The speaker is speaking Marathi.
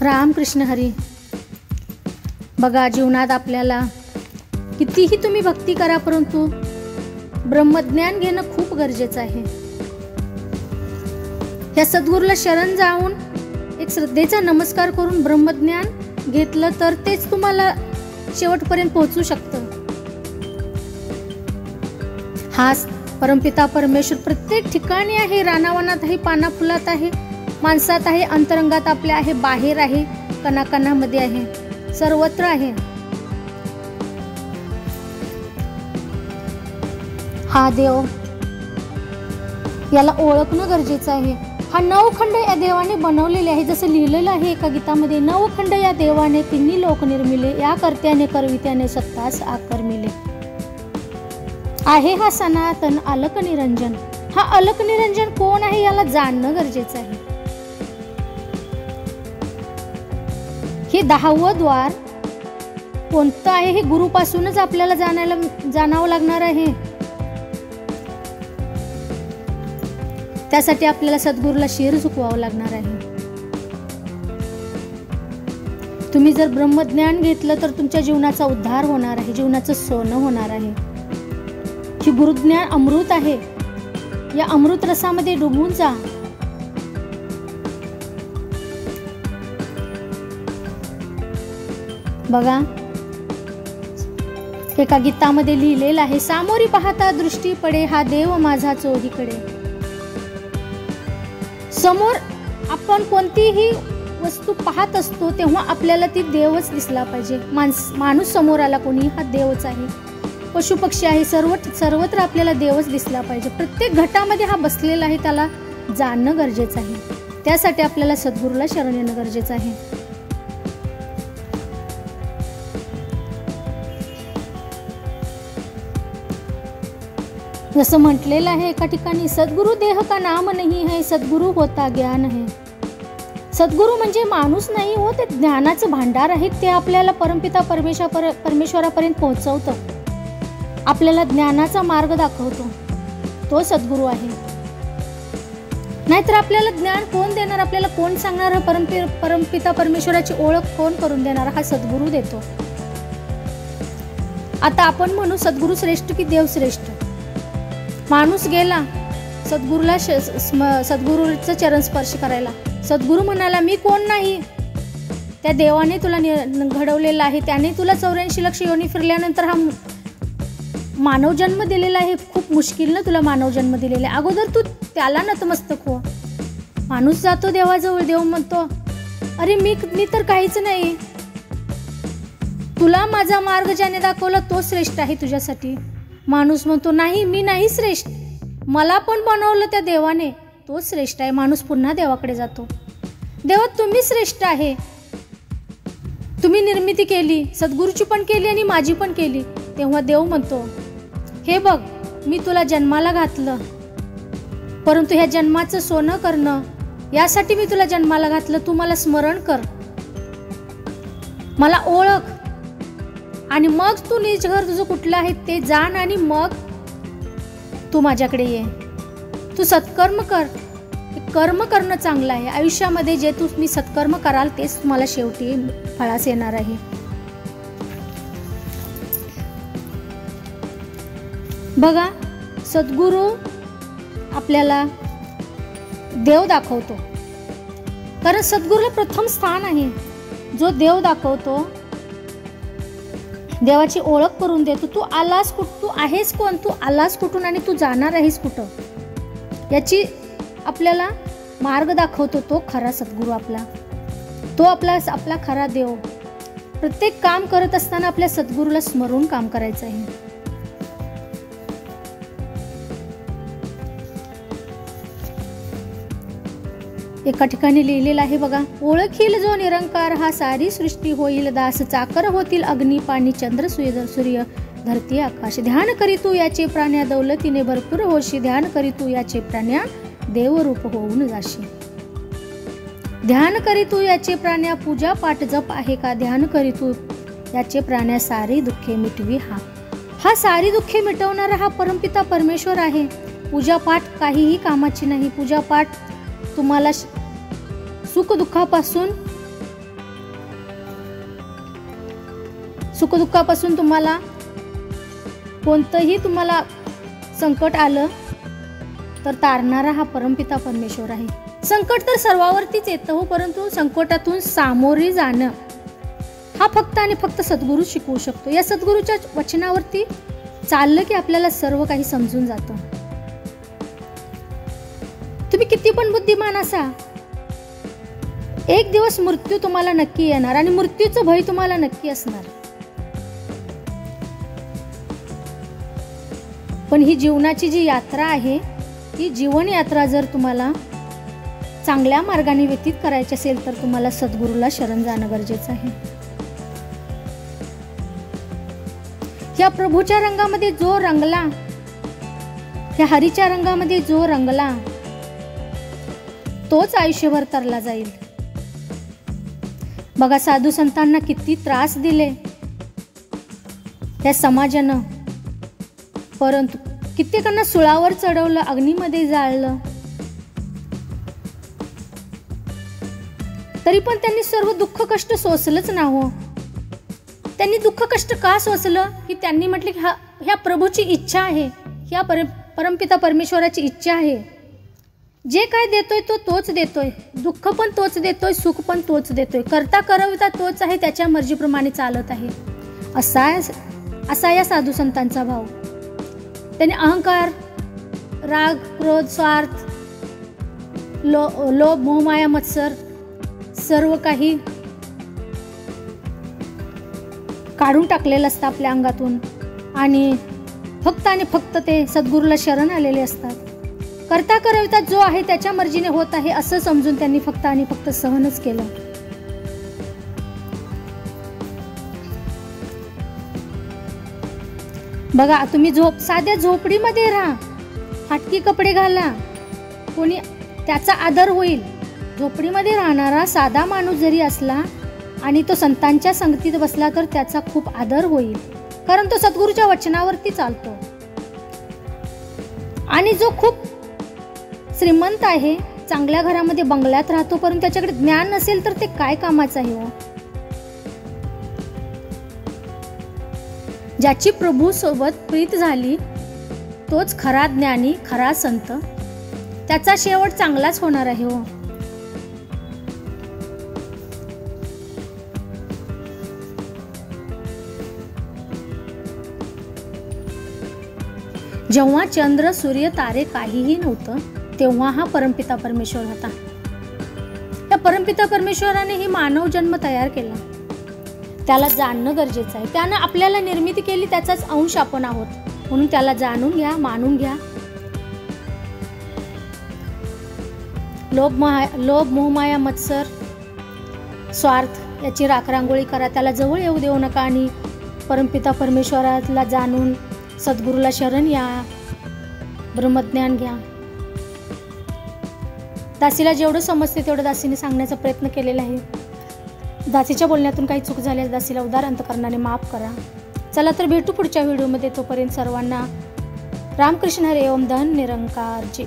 रामकृष्ण हरी. बघा, जीवनात आपल्याला कितीही तुम्ही भक्ती करा, परंतु ब्रह्मज्ञान घेणं खूप गरजेचं आहे. या सद्गुरूला शरण जाऊन एक श्रद्धेचा नमस्कार करून ब्रह्मज्ञान घेतलं तर तेच तुम्हाला शेवटपर्यंत पोहोचू शकतं. हा परमपिता परमेश्वर प्रत्येक ठिकाणी आहे. रानावनात आहे, पाना फुलात आहे, माणसात आहे, अंतरंगात आपल्या आहे, बाहेर आहे, कणाकणामध्ये आहे, सर्वत्र आहे. हा देव, याला ओळखणं गरजेचं आहे. हा 9 खंड या देवाने बनवलेले आहे. जसं लिहिलेलं आहे एका गीतामध्ये, 9 खंड या देवाने तिन्ही लोक निर्मिले, या कर्त्याने करवित्याने सत्ताच आकर्मिले. आहे हा सनातन अलक निरंजन. हा अलक निरंजन कोण आहे याला जाणणं गरजेचं आहे. हे 10वं द्वार कोणतं आहे हे गुरुपासूनच आपल्याला जाणावं लागणार आहे. त्यासाठी आपल्याला सद्गुरूला शिर झुकवावं लागणार आहे. तुम्ही जर ब्रह्मज्ञान घेतलं तर तुमच्या जीवनाचा उद्धार होणार आहे, जीवनाचं सोनं होणार आहे. ही गुरुज्ञान अमृत आहे. या अमृत रसामध्ये डुबून जा. बघा, एका गीतामध्ये लिहिलेलं आहे, सामोरी पाहता दृष्टी पडे हा देव माझा चोहीकडे. समोर आपण कोणतीही वस्तू पाहत असतो तेव्हा आपल्याला ती देवच दिसला पाहिजे. माणूस समोर आला कोणी, हा देवच आहे. पशु पक्षी आहे, सर्वत्र आपल्याला देवच दिसला पाहिजे. प्रत्येक घटामध्ये हा बसलेला आहे, त्याला जाणणं गरजेचं आहे. त्यासाठी आपल्याला सद्गुरूला शरण येणं गरजेचं आहे. जसं म्हटलेलं आहे एका ठिकाणी, सद्गुरु देह का नाम नहीं है, सद्गुरु होता ज्ञान है. सद्गुरु म्हणजे माणूस नाही हो, ते ज्ञानाचं भांडार आहे. ते आपल्याला परमपिता परमेश्वरापर्यंत पोहोचवतं, आपल्याला ज्ञानाचा मार्ग दाखवतो. तो सद्गुरु आहे. नाहीतर आपल्याला ज्ञान कोण देणार, आपल्याला कोण सांगणार, परमपिता परमेश्वराची ओळख कोण करून देणार? हा सद्गुरु देतो. आता आपण म्हणू सद्गुरु श्रेष्ठ की देव श्रेष्ठ. माणूस गेला सद्गुरूला सद्गुरूचं चरण स्पर्श करायला. सद्गुरू म्हणाला, मी कोण नाही, त्या देवाने तुला घडवलेलं आहे. त्याने तुला 84 लक्ष योनी फिरल्यानंतर हा मानव जन्म दिलेला आहे. खूप मुश्किलनं तुला मानव जन्म दिलेला आहे. अगोदर तू त्याला नतमस्तक हो. माणूस जातो देवाजवळ, देव म्हणतो, अरे मी तर काहीच नाही, तुला माझा मार्ग ज्याने दाखवला तो श्रेष्ठ आहे तुझ्यासाठी. माणूस म्हणतो, नाही, मी नाही श्रेष्ठ, मला पण बनवलं त्या देवाने, तो श्रेष्ठ आहे. माणूस पुन्हा देवाकडे जातो. देवा, तुम्ही श्रेष्ठ आहे, तुम्ही निर्मिती केली, सद्गुरूची पण केली आणि माझी पण केली. तेव्हा देव म्हणतो, हे बघ, मी तुला जन्माला घातलं, परंतु ह्या जन्माचं सोनं करणं यासाठी मी तुला जन्माला घातलं. तू मला स्मरण कर, मला ओळख, आणि मग तू निज घर तुझं कुठलं आहे ते जाण, आणि मग तू माझ्याकडे ये. तू सत्कर्म कर. कर्म करणं चांगलं आहे. आयुष्यामध्ये जे तुम्ही सत्कर्म कराल तेच तुम्हाला शेवटी फळास येणार आहे. बघा, सद्गुरू आपल्याला देव दाखवतो, कारण सद्गुरूला प्रथम स्थान आहे. जो देव दाखवतो, देवाची ओळख करून देतो. तू आलास कुठं, तू आहेस कोण, तू आलास कुठून आणि तू जाणार आहेस कुठं, याची आपल्याला मार्ग दाखवतो. तो खरा सद्गुरू आपला, तो आपला खरा देव. प्रत्येक काम करत असताना आपल्या सद्गुरूला स्मरून काम करायचं आहे. एका ठिकाणी लिहिलेलं आहे बघा, ओळखील जो निरंकार हा सारी सृष्टी होईल दास, चाकर होतील अग्नी पाणी चंद्र सूर्य धरती आकाश. ध्यान करी तू याचे प्राण्या, दौलतीने भरपूर होशी, ध्यान करी तू याचे प्राण्या, देवरूप होऊन जाशी. ध्यान करी तू याचे प्राण्या, पूजा पाठ जप आहे का, ध्यान करी तू याचे प्राण्या, सारी दुःखे मिटवी हा सारी दुःखे मिटवणारा हा परमपिता परमेश्वर आहे. पूजापाठ काहीही कामाची नाही. पूजापाठ तुम्हाला सुख दुःखापासून सुखदुःखापासून तुम्हाला कोणतंही तुम्हाला संकट आलं तर तारणारा हा परमपिता परमेश्वर आहे. संकट तर सर्वावरतीच येतं हो, परंतु संकटातून सामोरे जाणं हा फक्त आणि फक्त सद्गुरू शिकवू शकतो. या सद्गुरूच्या वचनावरती चाललं की आपल्याला सर्व काही समजून जातं. तुम्ही किती पण बुद्धिमान असा, एक दिवस मृत्यू तुम्हाला नक्की येणार आणि मृत्यूचं भय तुम्हाला नक्की असणार. पण ही जीवनाची जी यात्रा आहे, ही जीवन यात्रा जर तुम्हाला चांगल्या मार्गाने व्यतीत करायची असेल तर तुम्हाला सद्गुरूला शरण जाणं गरजेचं आहे. या प्रभूच्या रंगामध्ये जो रंगला, या हरीच्या रंगामध्ये जो रंगला, तोच आयुष्यभर तरला जाईल. बघा, साधू संतांना किती त्रास दिले या समाजानं, परंतु कित्येकांना सुळावर चढवलं, अग्नीमध्ये जाळलं, तरी पण त्यांनी सर्व दुःख कष्ट सोसलंच ना हो. त्यांनी दुःख कष्ट का सोसलं की त्यांनी म्हटले की ह्या प्रभूची इच्छा आहे, ह्या परमपिता परमेश्वराची इच्छा आहे. जे काय देतोय तो तोच देतोय, दुःख पण तोच देतोय, सुख पण तोच देतोय, करता करविता तोच आहे, त्याच्या मर्जीप्रमाणे चालत आहे. असा या साधू संतांचा भाव. त्यांनी अहंकार, राग, क्रोध, स्वार्थ, लोभ, मोहमाया, मत्सर सर्व काही काढून टाकलेलं असतं आपल्या अंगातून आणि फक्त ते सद्गुरूला शरण आलेले असतात. करता करविता जो आहे त्याच्या मर्जीने होत आहे असं समजून त्यांनी फक्त आणि फक्त सहनच केलं. बघा, तुम्ही साध्या झोपडीमध्ये राहा, फाटकी कपडे घाला, कोणी त्याचा आदर होईल. झोपडीमध्ये राहणारा साधा माणूस जरी असला आणि तो संतांच्या संगतीत बसला तर त्याचा खूप आदर होईल, कारण तो सद्गुरूच्या वचनावरती चालतो. आणि जो खूप श्रीमंत आहे, चांगल्या घरामध्ये बंगल्यात राहतो, परंतु त्याच्याकडे ज्ञान नसेल तर ते काय कामाचं आहे हो. ज्याची प्रभू सोबत प्रीत झाली तोच खरा ज्ञानी, खरा संत, त्याचा शेवट चांगलाच होणार आहे हो. जेव्हा चंद्र, सूर्य, तारे काहीही नव्हतं तेव्हा हा परमपिता परमेश्वर होता. त्या परमपिता परमेश्वराने ही मानव जन्म तयार केला. त्याला जाणणं गरजेचं आहे. त्यानं आपल्याला निर्मिती केली, त्याचाच अंश आपण आहोत, म्हणून त्याला जाणून घ्या, मानून घ्या. लोभ, मोहमाया, मत्सर, स्वार्थ याची राखरांगोळी करा. त्याला जवळ येऊ देऊ नका आणि परमपिता परमेश्वराला जाणून सद्गुरूला शरण या, ब्रह्मज्ञान घ्या. दासीला जेवढं समजते तेवढं दासीने सांगण्याचा प्रयत्न केलेला आहे. दासीच्या बोलण्यातून काही चूक झाल्यास दासीला उदार अंतकरणाने माफ करा. चला तर भेटू पुढच्या व्हिडिओमध्ये. तोपर्यंत सर्वांना रामकृष्ण हरी ओम. धन निरंकार जी.